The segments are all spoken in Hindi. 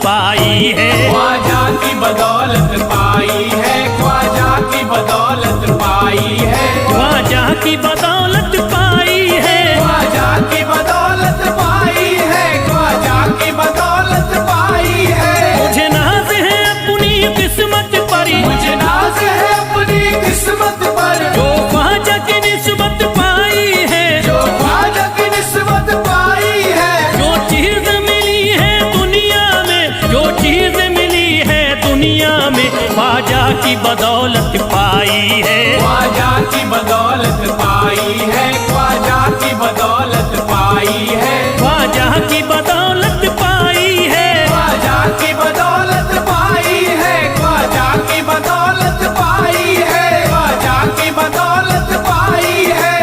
पाई है। ख्वाजा की बदौलत पाई है, ख्वाजा की बदौलत पाई है, ख्वाजा की बदौलत पाई है, ख्वाजा की बदौलत पाई है, ख्वाजा की बदौलत पाई है। मुझे नाज है अपनी किस्मत पर, मुझे नाज है अपनी किस्मत पर, जो ख्वाजा की निस्बत पाई है, जो ख्वाजा की निस्बत पाई है। जो चीज मिली है दुनिया में, जो चीज मिली है दुनिया में, ख्वाजा की बदौलत पाई है। ख्वाजा की बदौलत पाई है, ख्वाजा की बदौलत पाई है, ख्वाजा की बदौलत पाई है, ख्वाजा की बदौलत पाई है, ख्वाजा की बदौलत पाई है, ख्वाजा की बदौलत पाई है।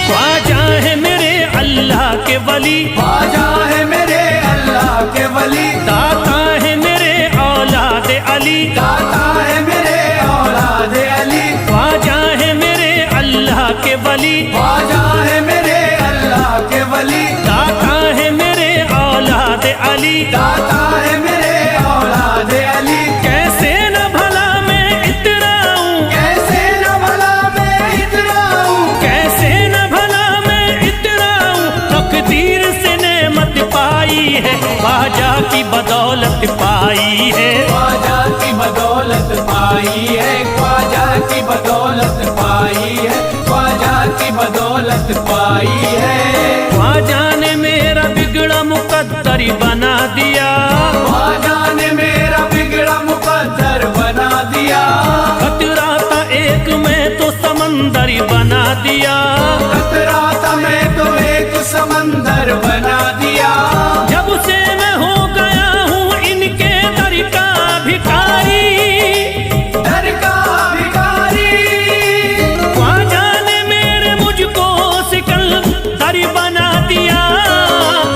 ख्वाजा है मेरे अल्लाह के वली, ख्वाजा है मेरे अल्लाह के वली, दाता है मेरे औलाद अली, दाता है मेरे औलाद अली, ख्वाजा है मेरे अल्लाह के वली, ख्वाजा है मेरे अल्लाह के वली, दाता है मेरे औलाद अली। दाता है मेरे औलाद अली। कैसे न भला मैं इतराऊं, कैसे न भला मैं इतराऊं, कैसे न भला मैं इतराऊं, तकदीर से नेमत पाई है, ख्वाजा की बदौलत पाई है। ख्वाजा की बदौलत पाई है, ख्वाजा की बदौलत पाई है, ख्वाजा की बदौलत पाई है। ख्वाजा ने मेरा बिगड़ा मुकद्दर बना दिया, ख्वाजा ने मेरा बिगड़ा मुकद्दर बना दिया, खतरा था एक मैं तो समंदर बना दिया। खतरा था मैं तो एक समंदर बना दिया। जब से मैं हो गया हूँ इनके दर का भिखारी, दर का भिखारी, ख्वाजा ने मेरे मुझको सिकंदर बना दिया।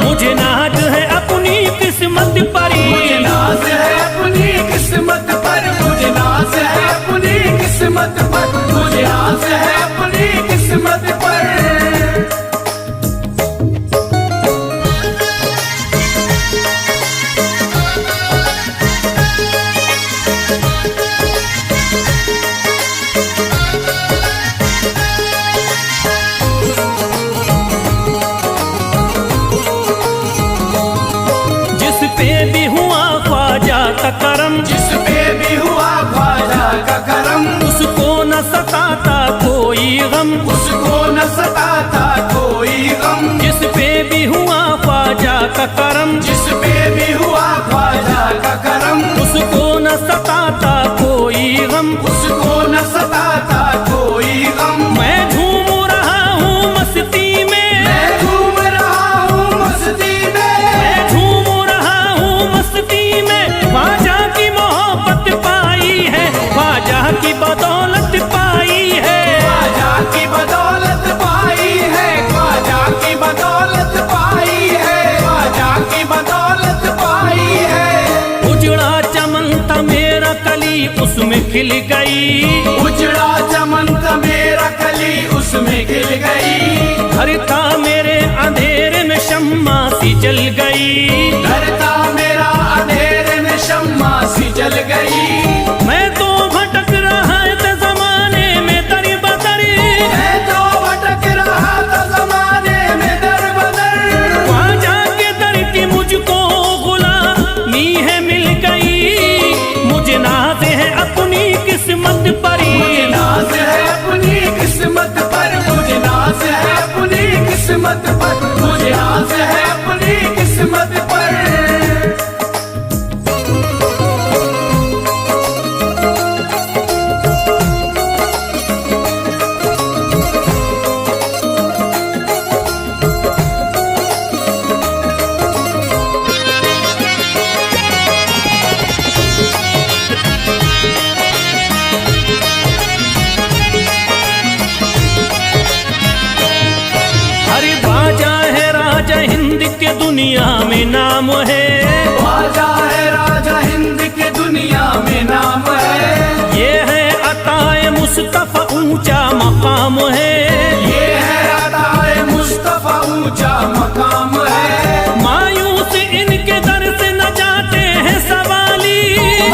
मुझे नाज है अपनी किस्मत पर, मुझे नाज है अपनी किस्मत पर, मुझे नाज है अपनी किस्मत पर, मुझे नाज है अपनी किस्मत पर। जिस पे भी हुआ ख्वाजा का करम, जिस पे भी हुआ ख्वाजा का करम, उसको न सताता कोई गम, उसको न सताता कोई गम। जिस पे भी हुआ ख्वाजा का करम, जिस पे भी हुआ ख्वाजा का करम, उसको न सताता कोई गम। उसको न सताता कोई गम। मैं झूम रहा हूँ मस्ती में, मैं झूम रहा हूँ मस्ती में, मैं झूम रहा हूँ मस्ती में, ख्वाजा की मोहब्बत पाई है, ख्वाजा की बदौलत पाई है। ख्वाजा की बदौलत पाई है, ख्वाजा की बदौलत पाई है, ख्वाजा की बदौलत पाई है। उजड़ा चमन था मेरा कली उसमें खिल गई, उजड़ा चमन था मेरा कली उसमें खिल गई। घर था मेरे अंधेरे में शम्मा सी जल गई, घर था मेरा अंधेरे में शम्मा सी जल गई। मैं तो भटक रहा था जमाने में दर बदर, मैं तो भटक रहा था जमाने में दर बदर। ख्वाजा के दर की मुझको गुलामी है मिल गई। मुझे नाज है अपनी किस्मत पर, मुझे नाज दुनिया में नाम है, ख्वाजा है राजा हिंद के दुनिया में नाम है। ये है अताए मुस्तफा ऊंचा मकाम है, ये है अताए मुस्तफा ऊंचा मकाम है। मायूस इनके दर से न जाते हैं सवाली,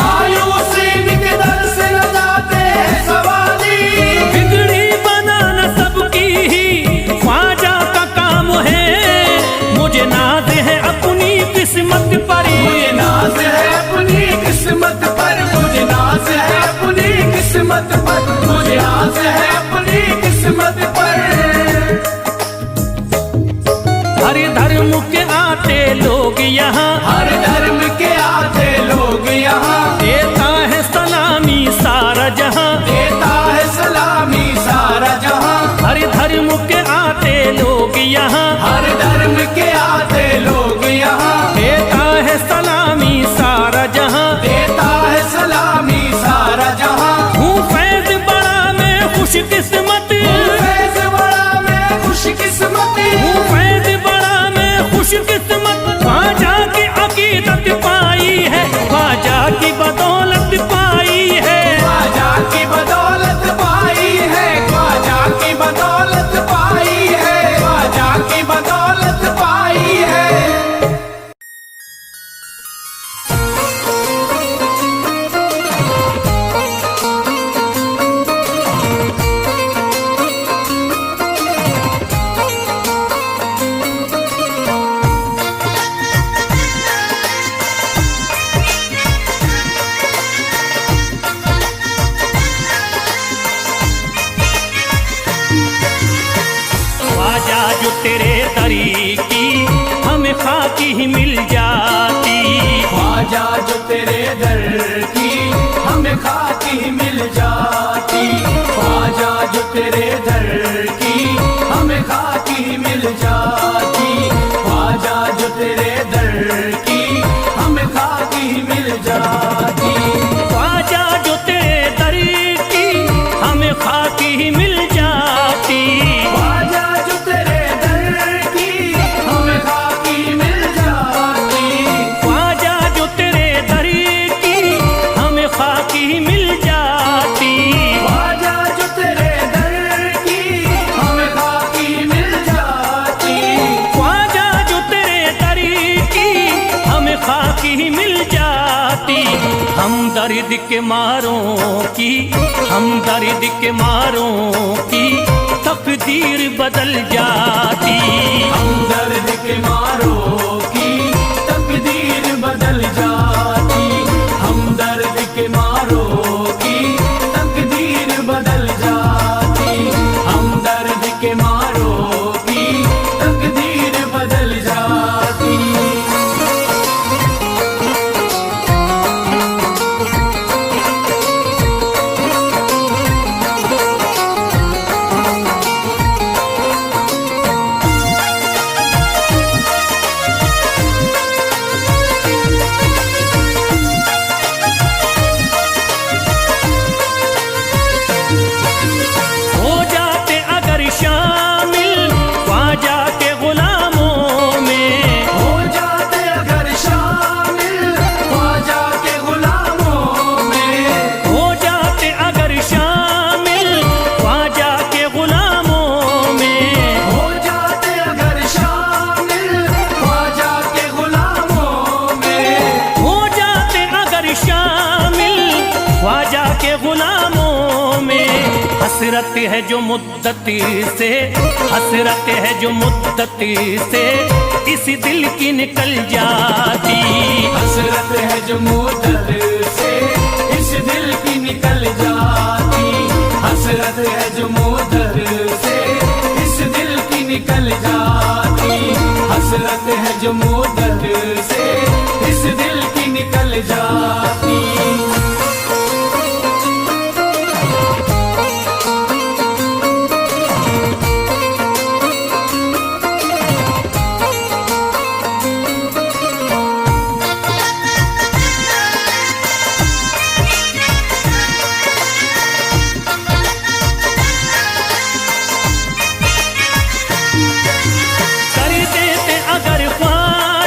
मायूस इनके दर से न जाते हैं सवाली। बिगड़ी बनाना सबकी ही ख्वाजा का काम है। मुझे नाज है अपनी किस्मत पर, मुझे नाज है अपनी किस्मत पर, मुझे नाज है अपनी किस्मत पर, मुझे नाज है अपनी किस्मत पर। हर धर्म के आते लोग यहाँ, हर धर्म के आते लोग यहाँ, देता है सलामी सारा जहाँ, देता है सलामी सारा जहाँ। हर धर्म के आते लोग यहाँ, हर धर्म के आते लोग यहाँ, देता है सलामी सारा जहाँ, देता है सलामी सारा जहाँ। हूँ फैज बड़ा मैं खुशकिस्मत, फैज बड़ा मैं खुशकिस्मत, हूँ फैज बड़ा मैं खुशकिस्मत। ख्वाजा की अकीदत पाई है, ख्वाजा की बदौलत पाई है, ख्वाजा की बदौलत पाई है, ख्वाजा की बदौलत पाई है, ख्वाजा की बदौलत पाई है। ख्वाजा जो तेरे दरी की हमें खाकी ही मिल जाती, ख्वाजा जो तेरे दर की हमें खाकी मिल जाती, ख्वाजा जो तेरे दर की हमें खाकी मिल जाती, ख्वाजा जो तेरे दर की हमें खाकी मिल जाती। ख्वाजा जो तेरे दरी की हमें खाकी ही मिल जाती, ख्वाजा जो तेरे दर की हमें खाकी मिल जाती, ख्वाजा जो तेरे दरी की हमें खाकी ही मिल जाती, ख्वाजा जो तेरे दर की हमें खाकी मिल जाती, ख्वाजा जो तेरे दरी की हमें खाकी ही मिल जाती। हम दर्द के मारों की, हम दर्द के मारों की तकदीर बदल जाती, हम दर्द के मारों की तकदीर बदल जाती, हम दर्द के मारों की तकदीर बदल जाती, हम दर्द के मारों की तकदीर बदल जाती। हो जाते अगर शामिल ख्वाजा के गुलामों में, हो जाते अगर शामिल ख्वाजा के गुलामों में, हो जाते अगर शामिल ख्वाजा के गुलामों में, हो जाते अगर शामिल ख्वाजा के गुलामों में, हो जाते अगर शामिल ख्वाजा के गुलामों में। हसरत है जो मुद्दती से, हसरत है जो मुद्दती से इस दिल की निकल जाती, हसरत है जो मुद्दत से इस दिल की निकल जाती, हसरत है जो मुद्दत से इस दिल की निकल जाती, हसरत है जो मुद्दत से इस दिल की निकल जाती। कर देते अगर ख्वाजा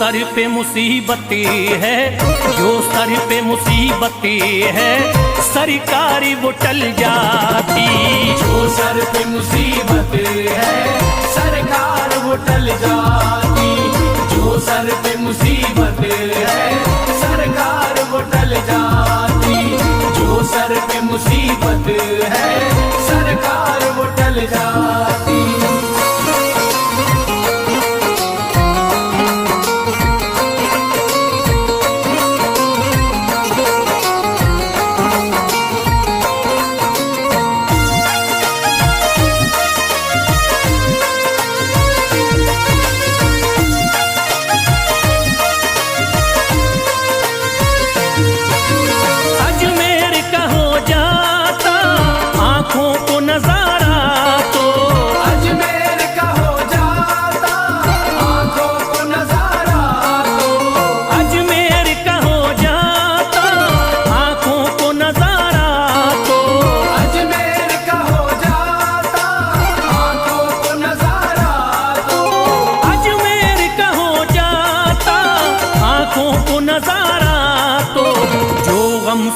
सर पे मुसीबतें है, जो सर पे मुसीबतें है, सरकारी वो टल जाती। जो सर पे मुसीबत है सरकार वो टल जाती। जो सर पे मुसीबत है सरकार वो टल जाती। जो सर पे मुसीबत है सरकार वो टल जाती।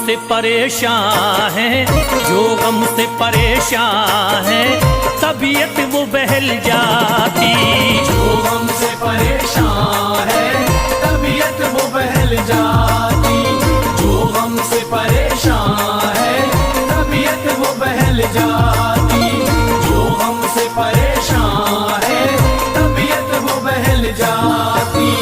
से परेशान है, जो गम से परेशान है, तबीयत वो बहल जाती। जो गम से परेशान है तबीयत वो बहल जाती। जो गम से परेशान है तबीयत वो बहल जाती। जो गम से परेशान है तबीयत वो बहल जाती।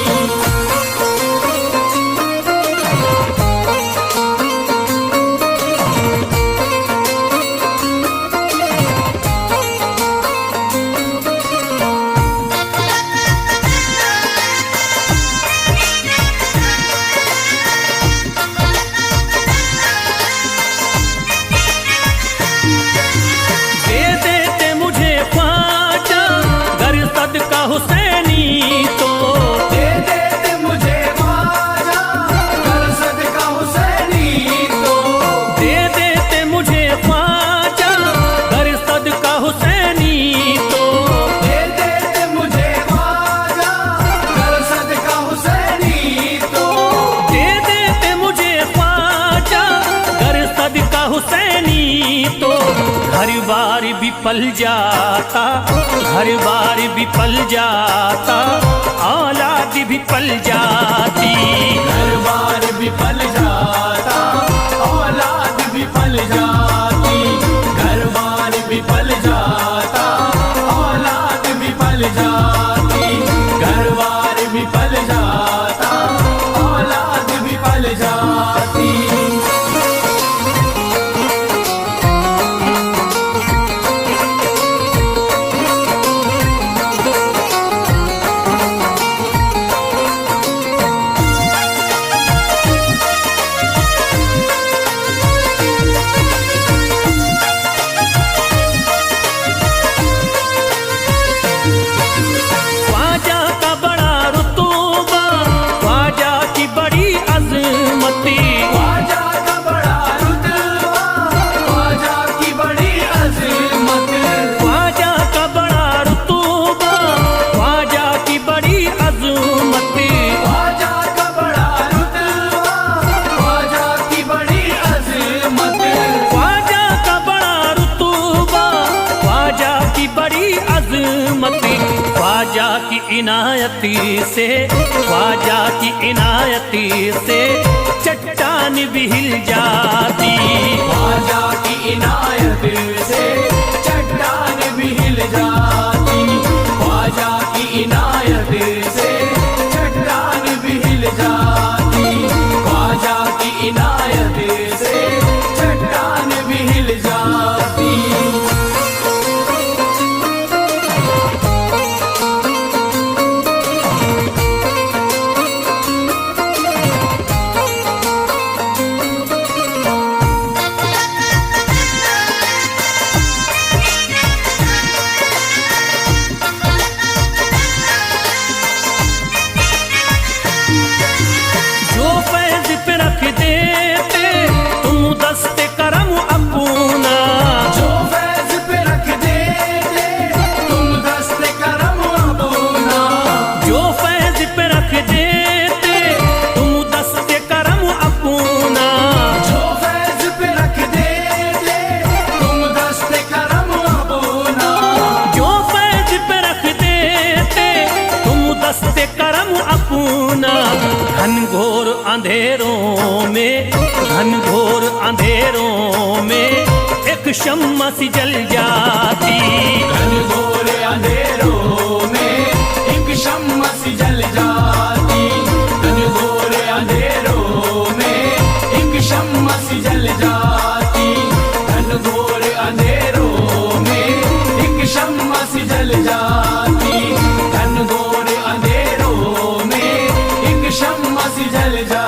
हुसैनी तो दे देते मुझे ख्वाजा कर सदका हुसैनी तो। दे देते मुझे ख्वाजा कर सदका हुसैनी तो। दे देते मुझे ख्वाजा कर सदका हुसैनी तो। दे देते मुझे ख्वाजा कर सदका हुसैनी तो। घर बार भी पल जाता, घर बार भी पल जाता, औलाद भी पल जाती। घर बार भी पल जाता औलाद भी पल जाती। घर बार भी पल जाता औलाद भी पल जाती। घर बार भी पल जाता औलाद भी पल जाती। ख्वाजा की इनायती से, ख्वाजा की इनायती से चट्टान भी हिल जाती। ख्वाजा की इनायत से चट्टान भी हिल जाती। ख्वाजा की इनायत से चट्टान भी हिल जाती। ख्वाजा की इनायत से चट्टान भी हिल जाती। अंधेरों में, घनघोर अंधेरों में एक शम्मा सी जल जाती। घनघोर अंधेरों में एक शम्मा सी जल जाती। घनघोर अंधेरों में एक शम्मा सी जल जाती। घनघोर अंधेरों में एक शम्मा सी जल जाती। घनघोर अंधेरों में एक शम्मा सी जल जाती।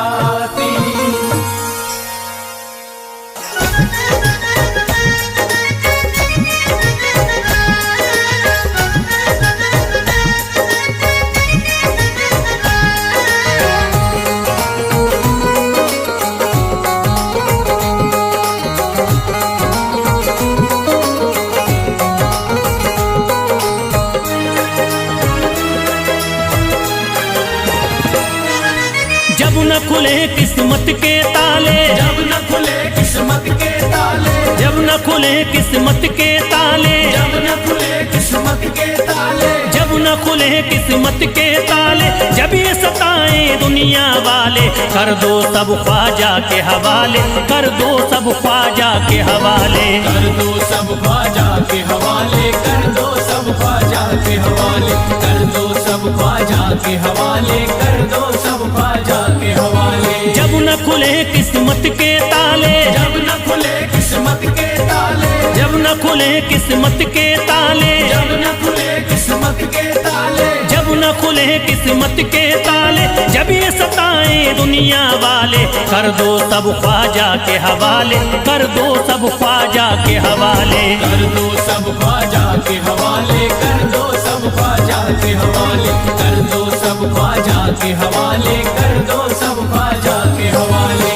जब न खुले किस्मत के ताले, जब न खुले किस्मत के ताले, जब न खुले किस्मत के ताले, जब न खुले किस्मत के ताले, जब न खुले किस्मत के ताले, जब ये सताए दुनिया वाले, कर दो सब ख्वाजा के हवाले, कर दो सब ख्वाजा के हवाले। कर दो सब ख्वाजा के हवाले, कर दो सब ख्वाजा के हवाले, कर दो सब ख्वाजा के हवाले, कर दो सब ख्वाजा के हवाले। जब न खुले किस्मत के ताले, जब न खुले किस्मत के ताले, जब न खुले किस्मत के ताले, जब न खुले किस्मत के ताले, जब न खुले किस्मत के ताले, जब ये सताए दुनिया वाले, कर दो सब ख्वाजा के हवाले, कर दो सब ख्वाजा के हवाले। कर दो सब ख्वाजा के हवाले, कर दो सब ख्वाजा के हवाले, कर दो सब ख्वाजा के हवाले, कर दो सब ख्वाजा के हवाले।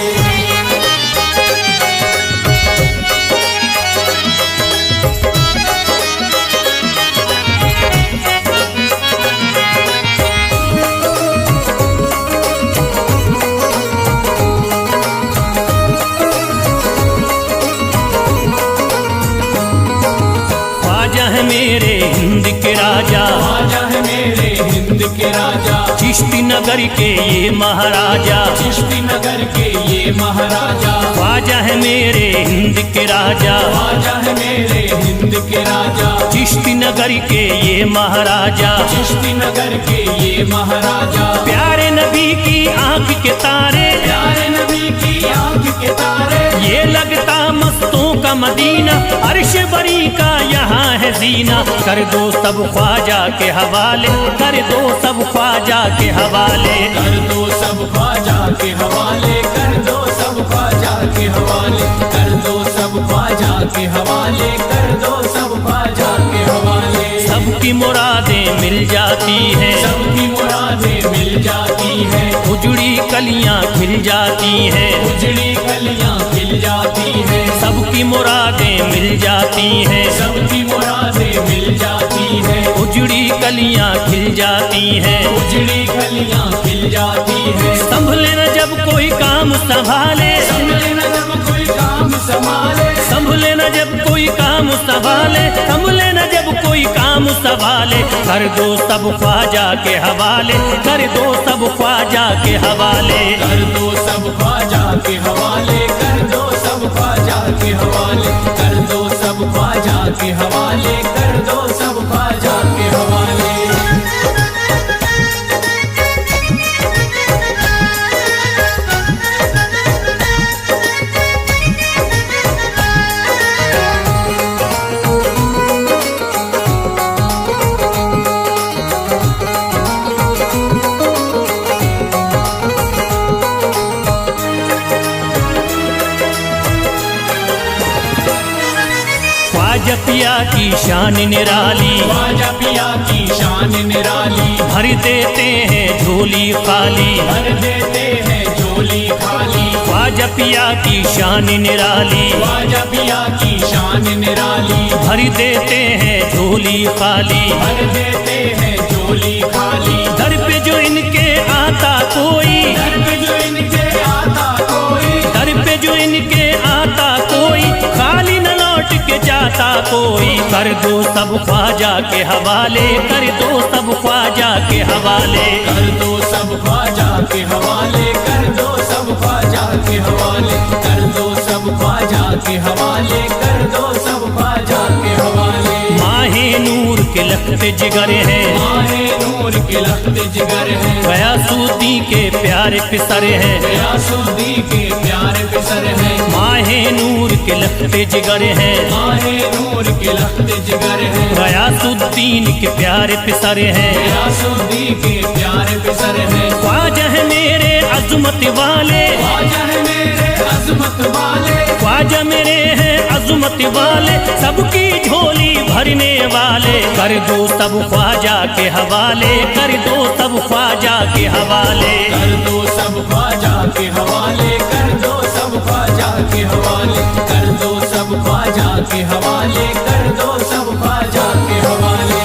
ख्वाजा है मेरे हिंद के राजा, ख्वाजा है मेरे हिंद के राजा, चिश्ती नगर के ये महाराजा, चिश्ती नगर के ये महाराजा। ख्वाजा है मेरे हिंद के राजा, ख्वाजा है मेरे हिंद के राजा, चिश्ती नगर के ये महाराजा। चिश्ती नगर के ये महाराजा। प्यारे नबी की आंख के तारे, प्यारे नबी की आंख के तारे, ये लगता मस्तों का मदीना, अर्श बरी का यहाँ है जीना। कर दो सब ख्वाजा के हवाले, कर दो सब ख्वाजा के हवाले। कर दो सब ख्वाजा के हवाले, कर दो सब ख्वाजा के हवाले, कर दो सब ख्वाजा के हवाले, कर दो सब ख्वाजा के हवाले। सबकी मुरादें मिल जाती हैं, सबकी मुरादें मिल जाती हैं, उजड़ी कलियां खिल जाती हैं, उजड़ी कलियां खिल जाती हैं। सबकी मुरादें मिल जाती हैं, सबकी मुरादें मिल जाती हैं, उजड़ी कलियां खिल जाती हैं। उजड़ी कलियां खिल जाती हैं। संभले न जब कोई काम संभाले, संभले न जब कोई काम संभाले, संभले न जब कोई काम संभाले, संभले न जब कोई काम संभाले। कर दो सब ख्वाजा के हवाले, कर दो सब ख्वाजा के हवाले। कर दो सब ख्वाजा के हवाले, कर दो सब ख्वाजा के हवाले, कर दो सब ख्वाजा के हवाले, कर दो सब ख्वाजा के हवाले। ख्वाजा पिया की शान निराली, ख्वाजा पिया की शान निराली, भर देते हैं झोली खाली, भर देते हैं झोली खाली। ख्वाजा पिया की शान निराली, ख्वाजा पिया की शान निराली, भर देते हैं झोली खाली, भर देते हैं झोली खाली। दर पे जो इनके आता कोई, दर पे जो इनके आता कोई, दर पे जो इनके आता कोई, खाली न लौट के जाता कोई, कर दो सब ख्वाजा के हवाले, कर दो सब ख्वाजा के हवाले। कर दो सब ख्वाजा के हवाले, कर दो सब ख्वाजा के हवाले, कर दो सब ख्वाजा के हवाले, कर दो सब ख्वाजा के हवाले। माहे नूर के लखते जिगर है, माहे नूर के लखते जिगर है, गयासुद्दीन के प्यारे पिसर है, गयासुद्दीन के प्यारे पिसर है। माहे नूर के लखते जिगर है, माहे नूर के लखते जिगर है, गयासुद्दीन के प्यारे पिसर है, गयासुद्दीन के प्यारे पिसर है। ख्वाजा है मेरे अज़मत वाले, ख्वाजा है मेरे अज़मत वाले, ख्वाजा मेरे हैं अज़मत वाले, सबकी झोली भरने वाले। कर दो सब ख्वाजा के हवाले, कर दो सब ख्वाजा के हवाले। कर दो सब ख्वाजा के हवाले, कर दो सब ख्वाजा के हवाले, कर दो सब ख्वाजा के हवाले, कर दो सब ख्वाजा के हवाले।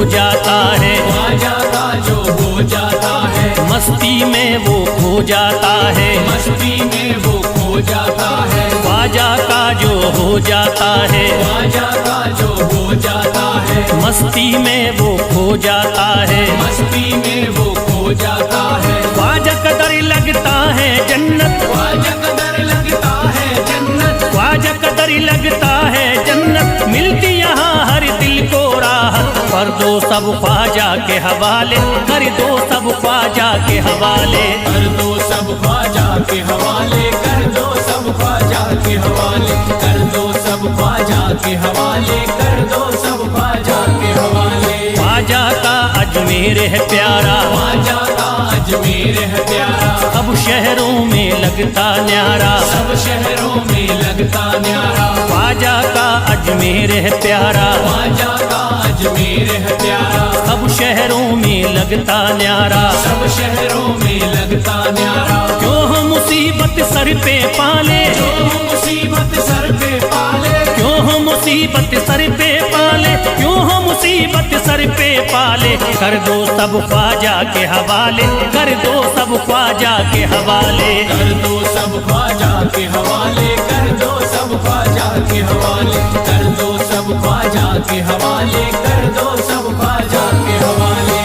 जाता है ख्वाजा का जो हो जाता है, मस्ती में वो खो जाता है, मस्ती में वो खो जाता है। ख्वाजा का जो हो जाता है, ख्वाजा का जो हो जाता है, मस्ती में वो खो जाता है, मस्ती में वो खो जाता है। ख्वाजा कदर लगता है जन्नत, ख्वाजा कदर लगता है जन्नत, ख्वाजा कदर लगता है जन्नत, मिलती यहाँ हर दिल को राहत। कर दो सब ख्वाजा के हवाले, कर दो सब ख्वाजा के हवाले। कर दो सब ख्वाजा के हवाले, कर दो सब ख्वाजा के हवाले, कर दो सब ख्वाजा के हवाले, कर दो सब ख्वाजा के हवाले। ख्वाजा का अजमेर है प्यारा, ख्वाजा का अजमेर है प्यारा, सब शहरों में लगता न्यारा, सब शहरों में लगता न्यारा। ख्वाजा का अजमेर है प्यारा, ख्वाजा का अजमेर है प्यारा, सब शहरों में लगता न्यारा, सब शहरों में लगता न्यारा। क्यों हम मुसीबत सर पे पाले, जो मुसीबत सर पे पाले, क्यों हम मुसीबत सर पे पाले, क्यों हम मुसीबत सर पे पाले। कर दो सब ख्वाजा के हवाले, कर दो सब ख्वाजा के हवाले। कर दो सब ख्वाजा के हवाले, कर दो सब ख्वाजा के हवाले, कर दो सब ख्वाजा के हवाले, कर दो सब ख्वाजा के हवाले।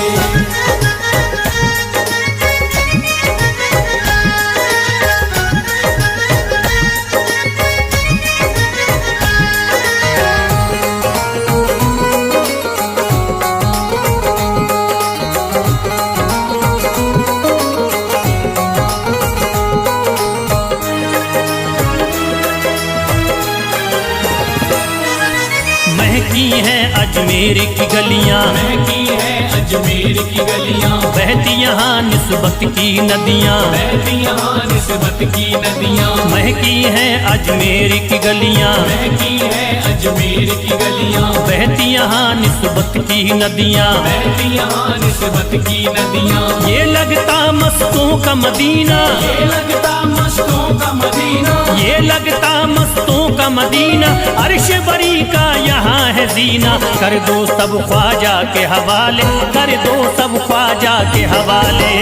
महकी हैं अजमेर की गलियां, महकी है अजमेर की गलियां, बहती यहाँ निस्बत की नदियाँ, बहती यहाँ निस्बत की नदियां। महकी हैं अजमेर की गलियां, महकी है अजमेर की गलियां, बहती यहाँ निस्बत की नदियाँ, बहती यहाँ निस्बत की नदियां। ये लगता मस्तों का मदीना, ये लगता मस्तों का मदीना, ये लगता मस्तों का मदीना, अर्श बरी का यहाँ है जीना। कर दो सब ख्वाजा के हवाले, कर दो सब ख्वाजा के हवाले।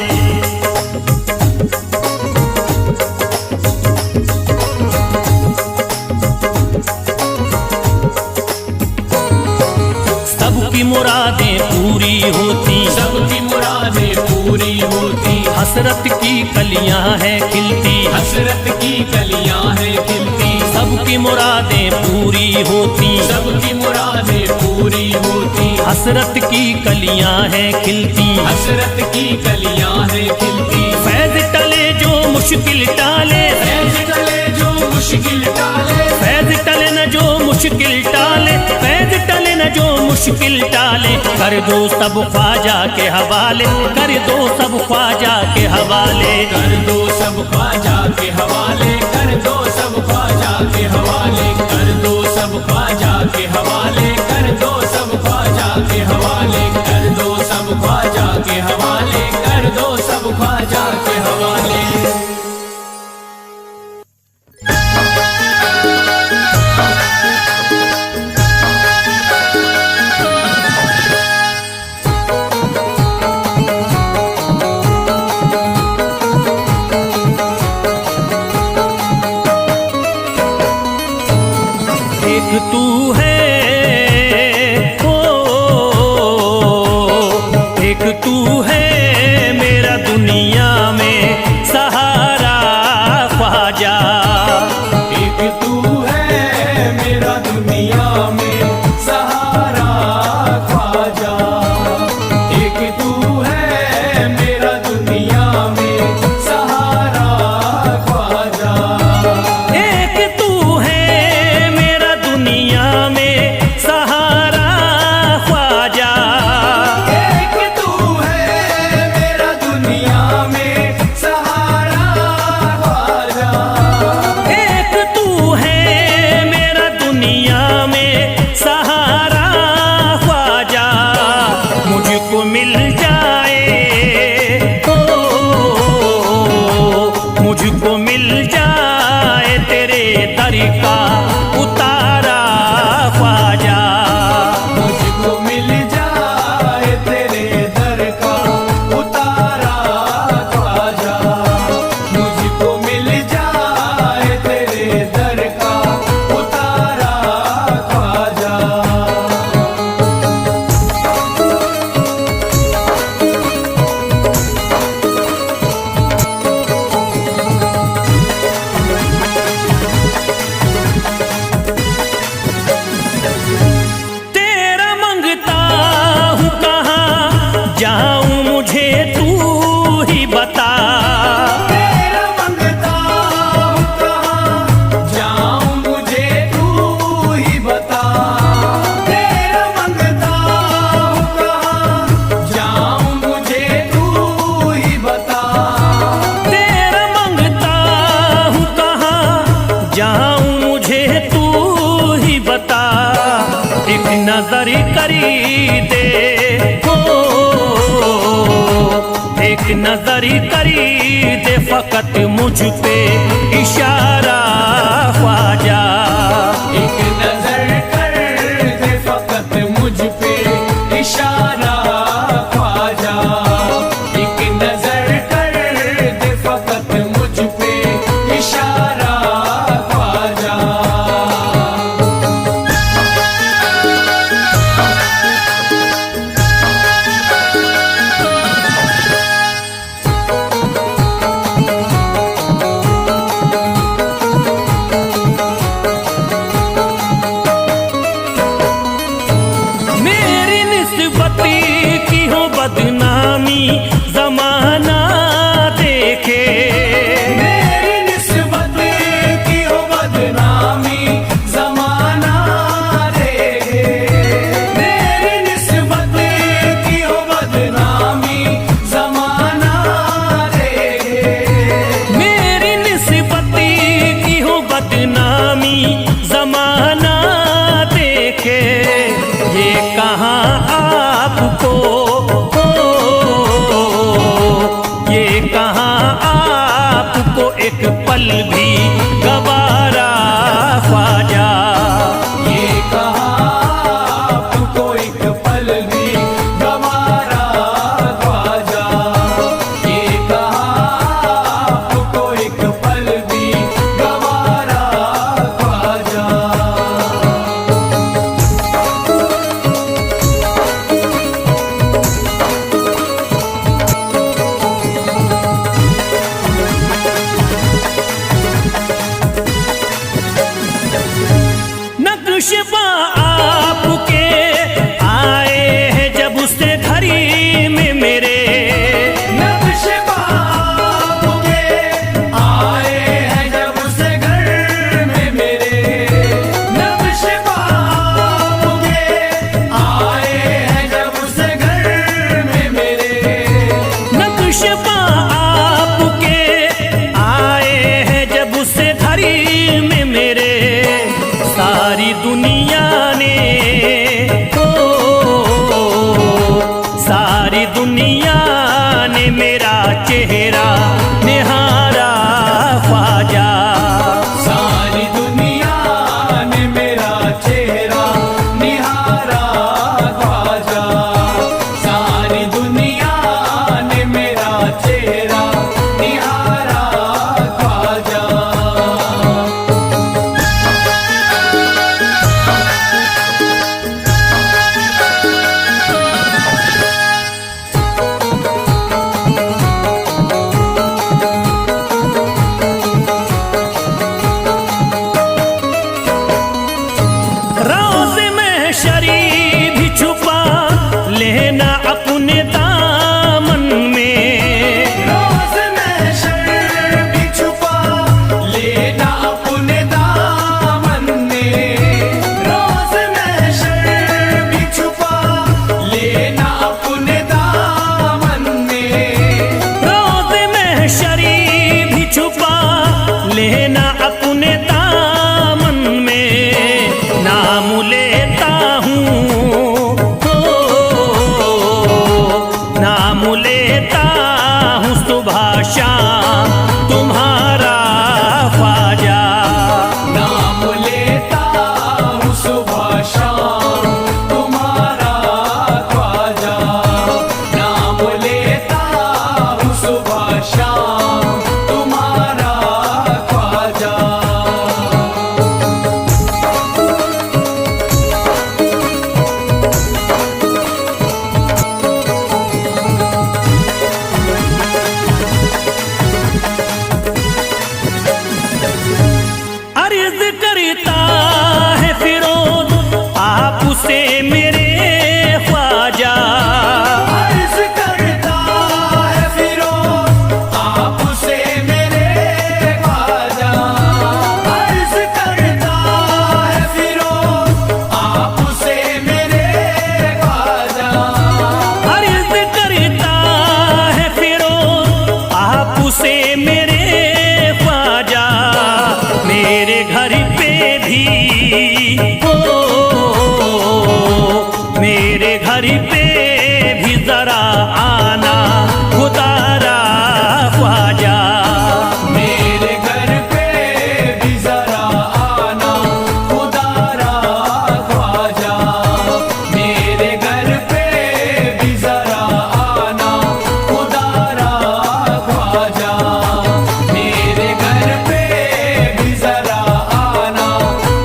सबकी मुरादें पूरी होती, सबकी मुरादें पूरी होती, हसरत की कलियां हैं खिलती, हसरत की कलियां हैं खिलती। सबकी मुरादें पूरी होती, सबकी मुरादें पूरी होती, हसरत की कलियां हैं खिलती, हसरत की कलियां हैं खिलती। फैज टले जो मुश्किल टाले, फैज टले जो मुश्किल टाले, फैज टले न जो मुश्किल टाले, फैज टले न जो मुश्किल टाले। कर दो सब ख्वाजा के हवाले, कर दो सब ख्वाजा के हवाले। कर दो सब ख्वाजा के हवाले, कर दो सब ख्वाजा के हवाले, कर दो सब ख्वाजा के हवाले, कर दो सब ख्वाजा के हवाले, कर दो सब ख्वाजा के हवाले, कर दो सब ख्वाजा के एक तू है, ओ एक तू है मेरा दुनिया में सहारा ख्वाजा। एक तू है मेरा दुनिया में सहारा ख्वाजा। एक तू है मेरा दुनिया में सहारा ख्वाजा। एक तू है मेरा दुनिया में सहारा ख्वाजा। एक तू है मेरा दुनिया में सहारा ख्वाजा। एक तू है मेरा दुनिया में सहारा ख्वाजा। मुझको मिल जाए, ओ मुझको मिल जाए तेरे दर का उतारा ख्वाजा। मुझको मिल जाए तेरे दर का उतारा ख्वाजा। मुझको मिल जाए तेरे दर का उतारा ख्वाजा। तेरा मंगता हूँ कहाँ जाऊँ मुझे तू ही बता। तेरा मंगता हूँ कहाँ जाऊँ मुझे तू ही बता। तेरा मंगता हूँ कहाँ जाऊँ मुझे तू ही बता। तेरा मंगता हूँ कहाँ जाऊँ मुझे तू ही बता। एक नजर करी दे, हो एक नजर करी दे फकत मुझ पे इशारा ख्वाजा। एक नजर कर दे फकत मुझ पे इशारा ख्वाजा। एक नजर कर दे फकत मुझ पे इशारा ख्वाजा। मेरी निस्बती की हो बदनामी जमाना देखे। मेरी निस्बत की हो बदनामी जमाना देखे। मेरी निस्बत की हो बदनामी जमाना देखे। मेरी निस्बती की हो बदनामी जमाना देखे। ये कहाँ आपको, ये कहाँ आपको एक पल भी गवारा ख्वाजा। ये कहाँ आपको एक पल भी गवारा ख्वाजा। ये कहाँ आपको एक पल भी गवारा ख्वाजा। नक्शबा आपके आए हैं जब से घड़ी में मेरे। नक्शबा आपके आए हैं जब से घर में मेरे। नक्शबा आपके आए हैं जब से घर में मेरे। नक्शबा आपके आए हैं जब से घड़ी में मेरे। सारी दुनिया अर्ज करता है फिरोज आपसे मेरे ख्वाजा, अर्ज करता है फिरोज आपसे मेरे ख्वाजा, अर्ज करता है फिरोज आपसे मेरे ख्वाजा, अर्ज करता है फिरोज आपसे मेरे ख्वाजा, मेरे घर पे भी मेरे घर पे भी जरा आना खुदारा ख्वाजा, मेरे घर पे भी जरा आना खुदारा ख्वाजा, मेरे घर पे भी जरा आना खुदारा ख्वाजा, मेरे घर पे भी जरा आना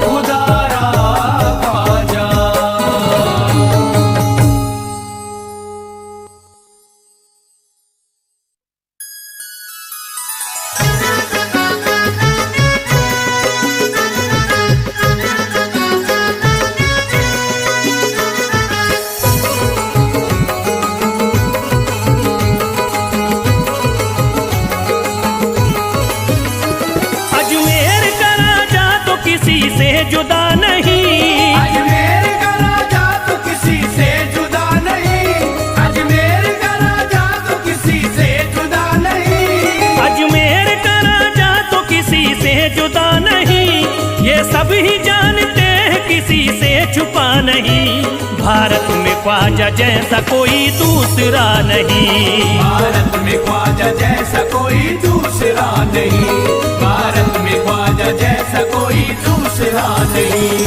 खुदारा ख्वाजा। अजमेर का राजा तो किसी से जुदा नहीं, अजमेर का राजा तो किसी से जुदा नहीं, अजमेर का राजा तो किसी से जुदा नहीं, अजमेर का राजा तो किसी से जुदा नहीं, ये सब ही जानते हैं किसी से छुपा नहीं, भारत में ख्वाजा जैसा कोई दूसरा नहीं, भारत में ख्वाजा जैसा कोई दूसरा नहीं, भारत में ख्वाजा जैसा कोई दूसरा नहीं।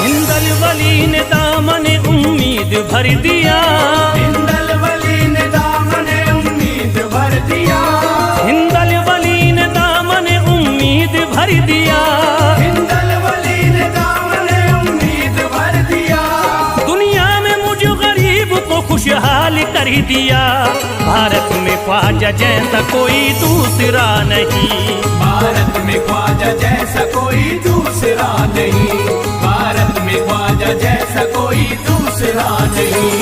हिंदल वली ने दामन उम्मीद भर दिया, हिंदल वली ने दामन उम्मीद भर दिया, हिंदल वली ने दामन उम्मीद भर दिया, हिंदल वली ने दामन उम्मीद भर दिया, दुनिया में मुझ गरीब को खुशहाल कर दिया, भारत में ख्वाजा जैसा कोई दूसरा नहीं, भारत में ख्वाजा जैसा कोई दूसरा नहीं, भारत में ख्वाजा जैसा कोई दूसरा नहीं।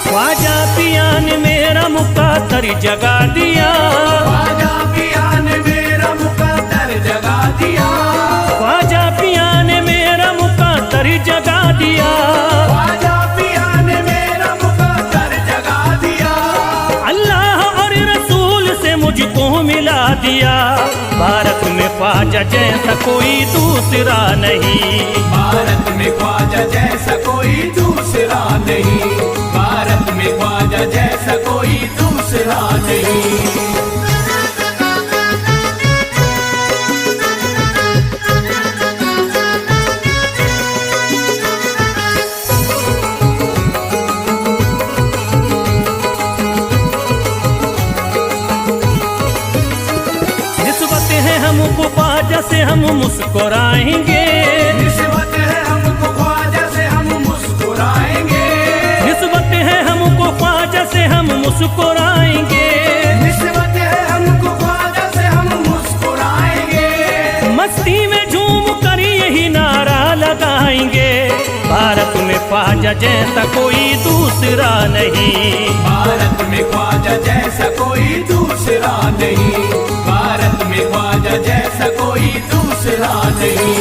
ख्वाजा पिया ने मेरा मुकद्दर जगा दिया, ख्वाजा पिया ने मेरा मुकद्दर जगा दिया, ख्वाजा पिया ने मेरा मुकद्दर जगा दिया, ख्वाजा पिया ने मेरा मुकद्दर जगा दिया, अल्लाह और रसूल से मुझको मिला दिया, भारत में ख्वाजा जैसा कोई दूसरा नहीं, भारत में ख्वाजा जैसा कोई दूसरा नहीं, भारत में ख्वाजा जैसा कोई दूसरा नहीं। निस्बत है हमको ख्वाजा से हम मुस्कुराएंगे, निस्बत है हमको ख्वाजा से हम मुस्कुराएंगे, निस्बत है हमको ख्वाजा से हम मुस्कुराएंगे, निस्बत है हमको ख्वाजा से हम मुस्कुराएंगे, मस्ती में झूम कर यही नारा लगाएंगे, भारत में ख्वाजा जैसा कोई दूसरा नहीं, भारत में ख्वाजा जैसा कोई दूसरा नहीं, भारत में ख्वाजा जैसा कोई दूसरा नहीं।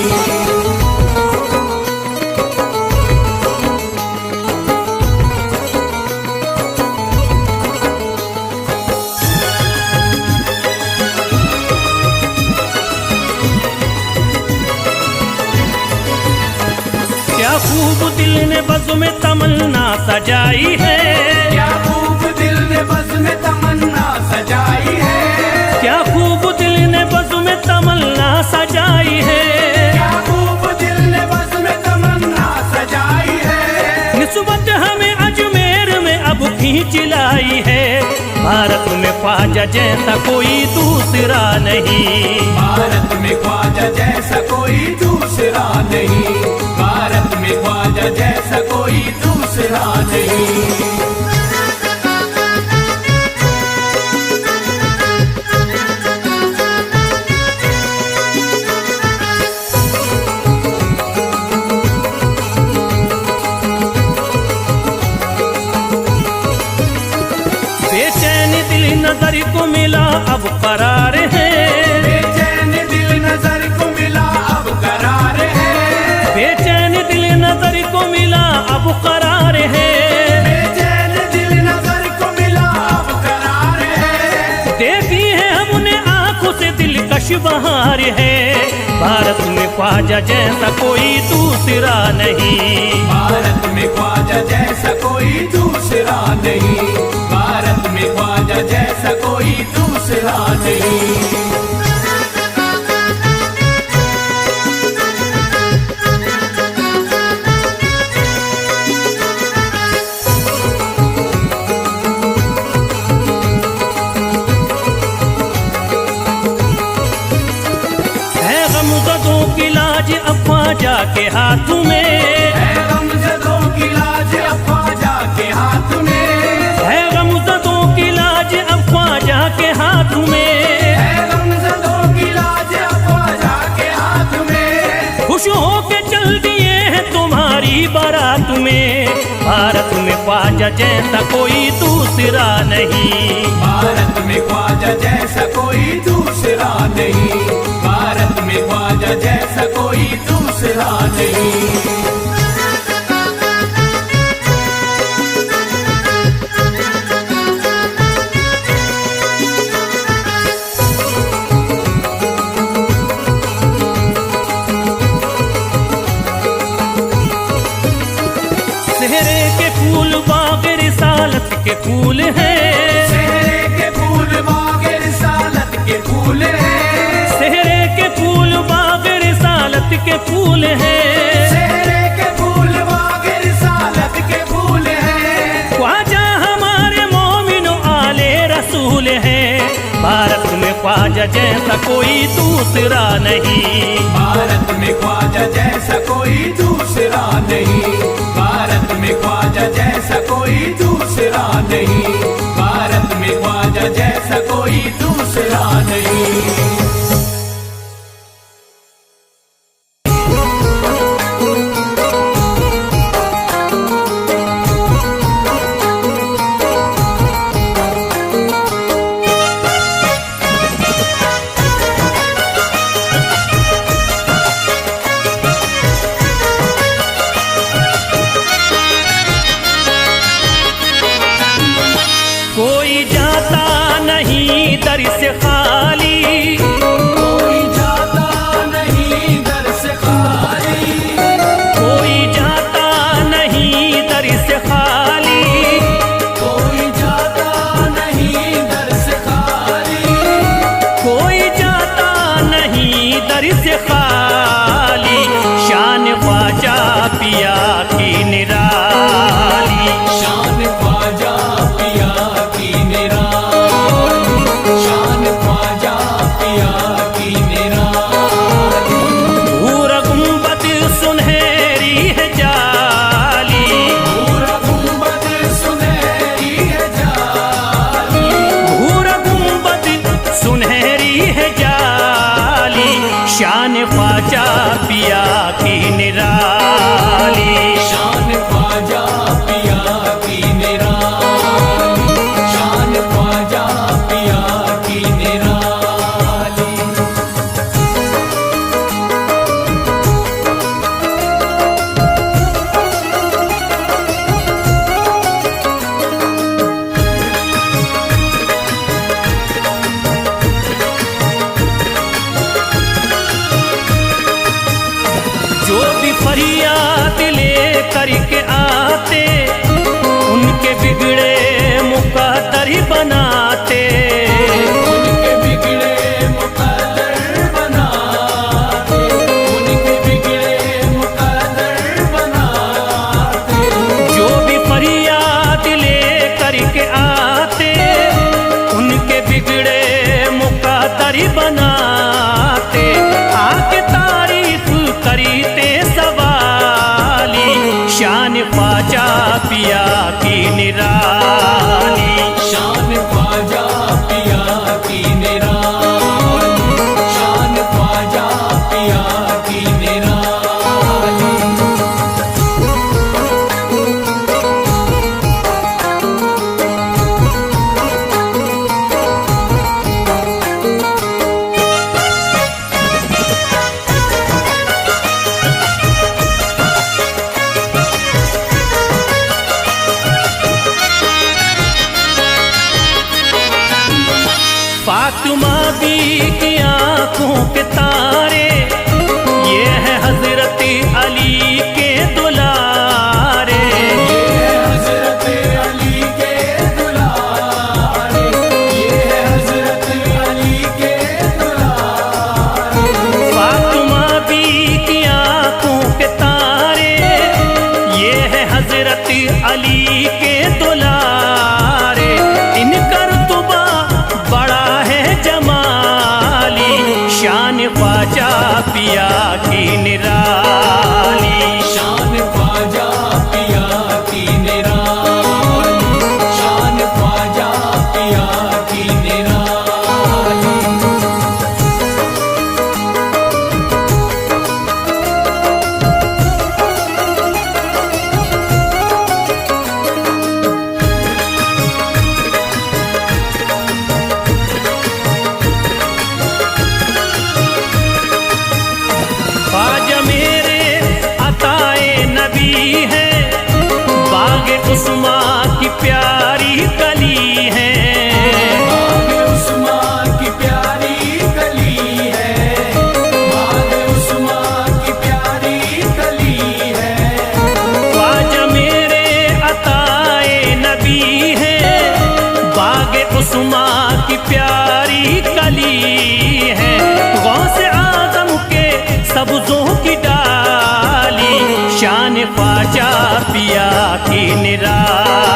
क्या खूब दिल ने बज़्म में तमन्ना सजाई है, क्या खूब दिल ने बज़्म में तमन्ना सजाई है, क्या खूब दिल चिलाई है। भारत में ख्वाजा जैसा कोई दूसरा नहीं, भारत में ख्वाजा जैसा कोई दूसरा नहीं, भारत में ख्वाजा जैसा कोई दूसरा नहीं। बेचैन दिल नजर को मिला अब करार है, बेचैन दिल नजर को मिला अब करार है, बेचैन दिल नजर को मिला अब करार है, बेचैन दिल नजर को मिला अब करार है। देखी है हमने आंखों से दिलकश बहार है। भारत में ख्वाजा जैसा कोई दूसरा नहीं, भारत में ख्वाजा जैसा कोई दूसरा नहीं, भारत में ख्वाजा जैसा कोई दूसरा नहीं। है गमज़दों की लाज अब ख्वाजा के हाथ में, है गमज़दों की लाज अब ख्वाजा के हाथ में, है गमज़दों की लाज अब ख्वाजा के हाथ में, है गमज़दों की लाज अब ख्वाजा के हाथ में। खुश होके चल दिए हैं तुम्हारी बारात में। भारत में ख्वाजा जैसा कोई दूसरा नहीं, भारत में ख्वाजा जैसा कोई दूसरा नहीं, भारत में ख्वाजा जैसा कोई दूसरा नहीं। सेहरे के फूल बाग रिसालत के फूल हैं, सेहरे के फूल बाग रिसालत के फूल हैं, सेहरे के फूल बाग रिसालत के फूल हैं, सेहरे के फूल बाग रिसालत के फूल हैं। ख्वाजा हमारे मोमिनो आले रसूल हैं। भारत में ख्वाजा जैसा कोई दूसरा नहीं, भारत में ख्वाजा जैसा कोई दूसरा नहीं, भारत में ख्वाजा जैसा कोई दूसरा नहीं, भारत में ख्वाजा जैसा कोई दूसरा नहीं। कोई जाता नहीं दर से खाली, कोई जाता नहीं दर से खाली, कोई जाता नहीं दर से खाली, कोई जाता नहीं दर से खाली, कोई जाता नहीं दर से खाली। शान ख्वाजा पिया की निराली, शान ख्वाजा पिया की निराली, शान ख्वाजा पिया की निराली। भूरा गुंबद सुनहरी है जाली, पूरा गुंबद सुनहरी है जाली, भूरा गुंबद सुनहरी है जाली। शान ख्वाजा पिया की निराली, शान ख्वाजा पिया की निराली, शान ख्वाजा पिया की निराली। जो भी फरियाद ले करके आते, उनके बिगड़े मुकद्दर बनाते, उनके बिगड़े मुकद्दर बनाते, उनके बिगड़े मुकद्दर बनाते। जो भी फरियाद ले करके शान ख्वाजा पिया की निराली। शान ख्वाजा पिया की निराली, शान ख्वाजा पिया की निराली। ख्वाजा मेरे अताए नबी है, बाग उस्मा की प्यारी कली है। बाग उस्मा की प्यारी कली है, बाग उस्मा की प्यारी कली है। ख्वाजा मेरे अताए नबी है, बाग उस्मा की प्यारी कली है। गौसे आजम के सब्जों की डाली, शान ख्वाजा पिया की निराली।